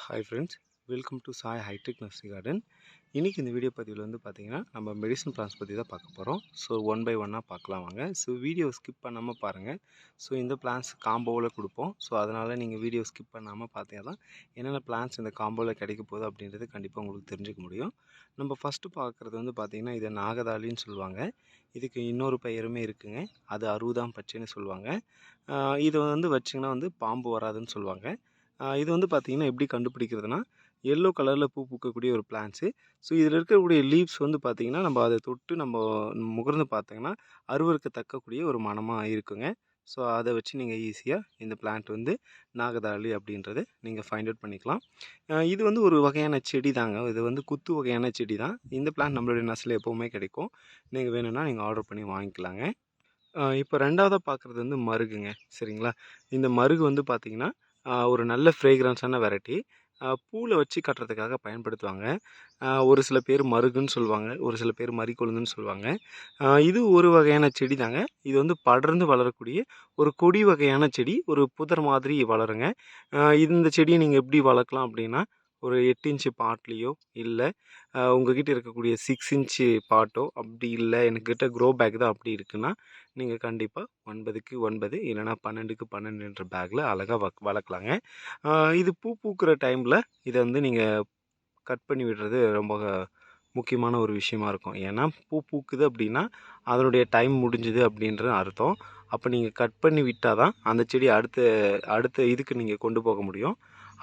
Hi friends, welcome to Sai High-Tech Nursery Garden. இன்றைக்கி இந்த video பதிவில் வந்து பார்த்திங்கன்னா நம்ம மெடிசன் பிளான்ஸ் பற்றி தான் பார்க்க போகிறோம். ஸோ ஒன் பை ஒன்னாக பார்க்கலாம் வாங்க. ஸோ வீடியோ ஸ்கிப் பண்ணாமல் பாருங்கள். ஸோ இந்த பிளான்ஸ் காம்போவில் கொடுப்போம். ஸோ அதனால் நீங்கள் வீடியோ ஸ்கிப் பண்ணாமல் பார்த்தீங்கன்னா தான் என்னென்ன பிளான்ஸ் இந்த காம்போவில் கிடைக்க போகுது அப்படின்றது கண்டிப்பாக உங்களுக்கு தெரிஞ்சுக்க முடியும். நம்ம ஃபஸ்ட்டு பார்க்குறது வந்து பார்த்திங்கன்னா இதை நாகதாளின்னு சொல்லுவாங்க. இதுக்கு இன்னொரு பெயருமே இருக்குங்க. அது அறுபதாம் பச்சைன்னு சொல்லுவாங்க. இதை வந்து வச்சிங்கன்னா வந்து பாம்பு வராதுன்னு சொல்லுவாங்க. இது வந்து பார்த்திங்கன்னா எப்படி கண்டுபிடிக்கிறதுனா எல்லோ கலரில் பூ பூக்கக்கூடிய ஒரு பிளான்ட்ஸு. ஸோ இதில் இருக்கக்கூடிய லீவ்ஸ் வந்து பார்த்திங்கன்னா நம்ம அதை தொட்டு நம்ம முகர்ந்து பார்த்தீங்கன்னா அருவருக்கத்தக்கக்கூடிய ஒரு மனமாக இருக்குங்க. ஸோ அதை வச்சு நீங்கள் ஈஸியாக இந்த பிளான்ட் வந்து நாகதாளி அப்படின்றத நீங்கள் ஃபைண்ட் அவுட் பண்ணிக்கலாம். இது வந்து ஒரு வகையான செடி தாங்க. இது வந்து குத்து வகையான செடி தான். இந்த பிளான்ட் நம்மளுடைய நர்சரியில் எப்போவுமே கிடைக்கும். நீங்கள் வேணும்னா நீங்கள் ஆர்டர் பண்ணி வாங்கிக்கலாங்க. இப்போ ரெண்டாவதாக பார்க்குறது வந்து மருகுங்க. சரிங்களா? இந்த மருகு வந்து பார்த்திங்கன்னா ஒரு நல்ல ஃப்ரேக்ரன்ஸான வெரைட்டி. பூவில் வச்சு கட்டுறதுக்காக பயன்படுத்துவாங்க. ஒரு சில பேர் மருகுன்னு சொல்லுவாங்க, ஒரு சில பேர் மரிக்கொழுந்துன்னு சொல்லுவாங்க. இது ஒரு வகையான செடி தாங்க. இது வந்து படர்ந்து வளரக்கூடிய ஒரு கொடி வகையான செடி. ஒரு புதர் மாதிரி வளருங்க. இந்த செடியை நீங்கள் எப்படி வளர்க்கலாம் அப்படின்னா, ஒரு 8 இன்ச்சு பாட்லேயோ இல்லை உங்கள்கிட்ட இருக்கக்கூடிய 6 இன்ச்சு பாட்டோ, அப்படி இல்லை என்கிட்ட க்ரோ பேக் தான் அப்படி இருக்குன்னா நீங்கள் கண்டிப்பாக 9க்கு 9 இல்லைனா 12க்கு 12ன்ற பேக்கில் அழகாக வளர்க்கலாங்க. இது பூ பூக்கிற டைமில் இதை வந்து நீங்கள் கட் பண்ணி விடுறது ரொம்ப முக்கியமான ஒரு விஷயமா இருக்கும். ஏன்னா பூ பூக்குது அப்படின்னா அதனுடைய டைம் முடிஞ்சுது அப்படின்ற அர்த்தம். அப்போ நீங்கள் கட் பண்ணி விட்டால் தான் அந்த செடி அடுத்த இதுக்கு நீங்கள் கொண்டு போக முடியும்.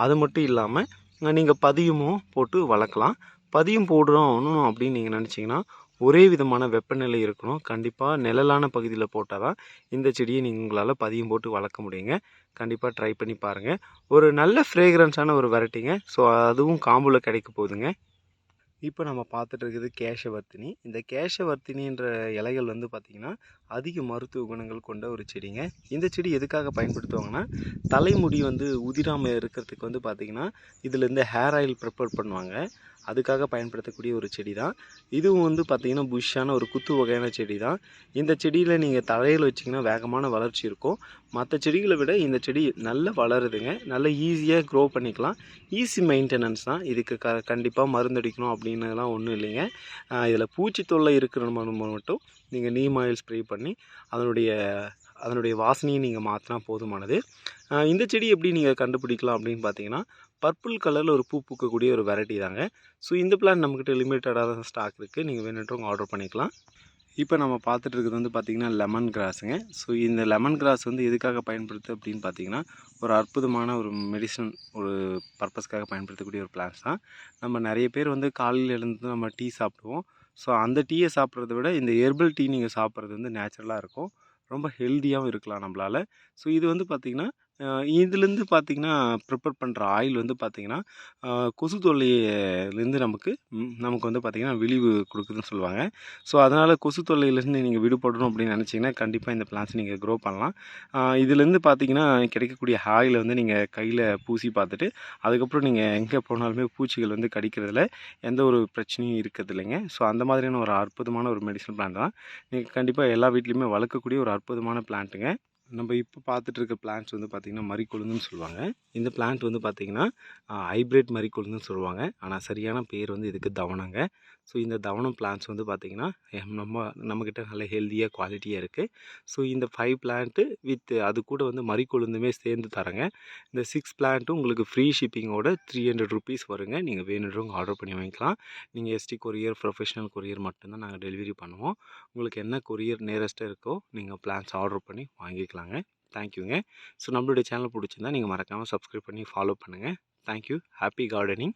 அது மட்டும் இல்லாமல் நீங்கள் பதியமும் போட்டு வளர்க்கலாம். பதியம் போடுறோம் அப்படின்னு நீங்கள் நினச்சிங்கன்னா ஒரே விதமான வெப்பநிலை இருக்கணும். கண்டிப்பாக நிழலான பகுதியில் போட்டால் தான் இந்த செடியை நீங்கள் உங்களால் பதியம் போட்டு வளர்க்க முடியுங்க. கண்டிப்பாக ட்ரை பண்ணி பாருங்கள். ஒரு நல்ல ஃப்ரேக்ரன்ஸான ஒரு வெரைட்டிங்க. ஸோ அதுவும் காம்போவில் கிடைக்க போகுதுங்க. இப்போ நம்ம பார்த்துட்டு இருக்குது கேசவர்த்தினி. இந்த கேசவர்த்தினின்ற இலைகள் வந்து பார்த்திங்கன்னா அதிக மருத்துவ குணங்கள் கொண்ட ஒரு செடிங்க. இந்த செடி எதுக்காக பயன்படுத்துவாங்கன்னா தலைமுடி வந்து உதிராமல் இருக்கிறதுக்கு வந்து பார்த்திங்கன்னா இதிலேருந்து ஹேர் ஆயில் ப்ரிப்பேர் பண்ணுவாங்க. அதுக்காக பயன்படுத்தக்கூடிய ஒரு செடி தான். இதுவும் வந்து பார்த்திங்கன்னா புஷ்ஷான ஒரு குத்து வகையான செடி தான். இந்த செடியில் நீங்கள் தலையில் வச்சிங்கன்னா வேகமான வளர்ச்சி இருக்கும். மற்ற செடிகளை விட இந்த செடி நல்லா வளருதுங்க. நல்லா ஈஸியாக க்ரோ பண்ணிக்கலாம். ஈஸி மெயின்டெனன்ஸ் தான். இதுக்கு கண்டிப்பாக மருந்தடிக்கணும் அப்படின்னுலாம் ஒன்றும் இல்லைங்க. இதில் பூச்சி தொல்லை இருக்கிற மட்டும் நீங்கள் நீம் ஆயில் ஸ்ப்ரே பண்ணி அதனுடைய வாசனையை நீங்கள் மாற்றினா போதுமானது. இந்த செடி எப்படி நீங்கள் கண்டுபிடிக்கலாம் அப்படின்னு பார்த்தீங்கன்னா பர்பிள் கலரில் ஒரு பூ பூக்கக்கூடிய ஒரு வெரைட்டி தாங்க. ஸோ இந்த பிளான் நம்மக்கிட்ட லிமிட்டடாக தான் ஸ்டாக் இருக்குது. நீங்கள் வேணுன்றவங்க ஆர்டர் பண்ணிக்கலாம். இப்போ நம்ம பார்த்துட்டு இருக்கிறது வந்து பார்த்திங்கன்னா லெமன் கிராஸுங்க. ஸோ இந்த லெமன் கிராஸ் வந்து எதுக்காக பயன்படுத்து அப்படின்னு பார்த்தீங்கன்னா ஒரு அற்புதமான ஒரு மெடிசன் ஒரு பர்பஸ்க்காக பயன்படுத்தக்கூடிய ஒரு பிளான்ஸ் தான். நம்ம நிறைய பேர் வந்து காலையில் எழுந்து நம்ம டீ சாப்பிடுவோம். ஸோ அந்த டீயை சாப்பிட்றத விட இந்த ஹெர்பல் டீ நீங்கள் சாப்பிட்றது வந்து நேச்சுரலாக இருக்கும். ரொம்ப ஹெல்த்தியாகவும் இருக்கலாம் நம்மளால். ஸோ இது வந்து பார்த்திங்கன்னா இதுலேருந்து பார்த்திங்கன்னா ப்ரிப்பேர் பண்ணுற ஆயில் வந்து பார்த்திங்கன்னா கொசு தொல்லையிலேருந்து நமக்கு வந்து பார்த்திங்கன்னா விழிவு கொடுக்குதுன்னு சொல்லுவாங்க. ஸோ அதனால் கொசு தொல்லையிலேருந்து நீங்கள் விடுபடணும் அப்படின்னு நினச்சிங்கன்னா கண்டிப்பாக இந்த பிளான்ஸ் நீங்கள் க்ரோ பண்ணலாம். இதுலேருந்து பார்த்திங்கன்னா கிடைக்கக்கூடிய ஆயிலை வந்து நீங்கள் கையில் பூசி பார்த்துட்டு அதுக்கப்புறம் நீங்கள் எங்கே போனாலுமே பூச்சிகள் வந்து கடிக்கிறதுல எந்த ஒரு பிரச்சனையும் இருக்கிறது இல்லைங்க. ஸோ அந்த மாதிரியான ஒரு அற்புதமான ஒரு மெடிசன் பிளான்ட் தான். நீங்கள் கண்டிப்பாக எல்லா வீட்லேயுமே வளர்க்கக்கூடிய ஒரு அற்புதமான பிளான்ட்டுங்க. நம்ம இப்போ பார்த்துட்டு இருக்க பிளான்ட்ஸ் வந்து பார்த்திங்கன்னா மரிக்கொழுந்துன்னு சொல்லுவாங்க. இந்த பிளான்ட் வந்து பார்த்திங்கன்னா ஹைப்ரிட் மரிக்கொழுந்துன்னு சொல்லுவாங்க. ஆனால் சரியான பேர் வந்து இதுக்கு தவணங்க. ஸோ இந்த தவணம் பிளான்ட்ஸ் வந்து பார்த்திங்கன்னா நம்மக்கிட்ட நல்ல ஹெல்த்தியாக குவாலிட்டியாக இருக்குது. ஸோ இந்த 5 பிளான்ட்டு வித் அது கூட வந்து மரிக்கொழுந்துமே சேர்ந்து தரேங்க. இந்த 6 பிளான்ட்டும் உங்களுக்கு ஃப்ரீ ஷிப்பிங்கோட 300 ருபீஸ் வருங்க. நீங்கள் வேணுன்றவங்க ஆர்டர் பண்ணி வாங்கிக்கலாம். நீங்கள் எஸ்டி கொரியர் ப்ரொஃபஷனல் கொரியர் மட்டும்தான் நாங்கள் டெலிவரி பண்ணுவோம். உங்களுக்கு என்ன கொரியர் நியரஸ்ட்டாக இருக்கோ நீங்கள் பிளான்ஸ் ஆர்டர் பண்ணி வாங்கிக்கலாங்க. தேங்க்யூங்க. ஸோ நம்மளுடைய சேனல் பிடிச்சிருந்தா நீங்கள் மறக்காமல் சப்ஸ்கிரைப் பண்ணி ஃபாலோ பண்ணுங்கள். தேங்க்யூ. Happy gardening.